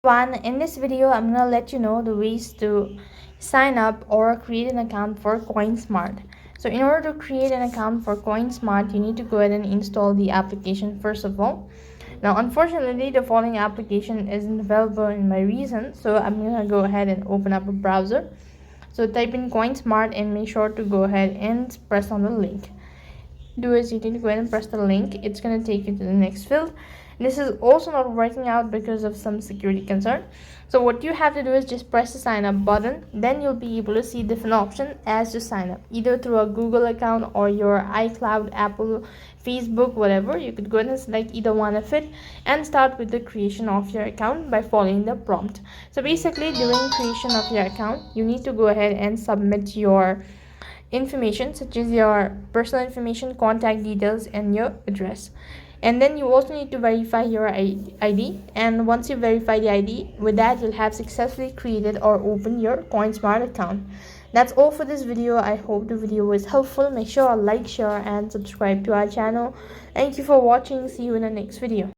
One, in this video I'm gonna let you know the ways to sign up or create an account for CoinSmart. So in order to create an account for CoinSmart, you need to go ahead and install the application first of all. Now unfortunately the following application isn't available in my region, so I'm gonna go ahead and open up a browser. So type in CoinSmart and make sure to go ahead and press on the link. Do is you need to go ahead and press the link. It's going to take you to the next field. This is also not working out because of some security concern. So what you have to do is just press the sign up button. Then you'll be able to see different options as to sign up, either through a Google account or your iCloud, Apple, Facebook, whatever. You could go ahead and select either one of it and start with the creation of your account by following the prompt. So basically during creation of your account, you need to go ahead and submit your information such as your personal information, contact details, and your address. And then you also need to verify your ID, and once you verify the ID, with that you'll have successfully created or opened your CoinSmart account. That's all for this video. I hope the video was helpful. Make sure to like, share, and subscribe to our channel. Thank you for watching. See you in the next video.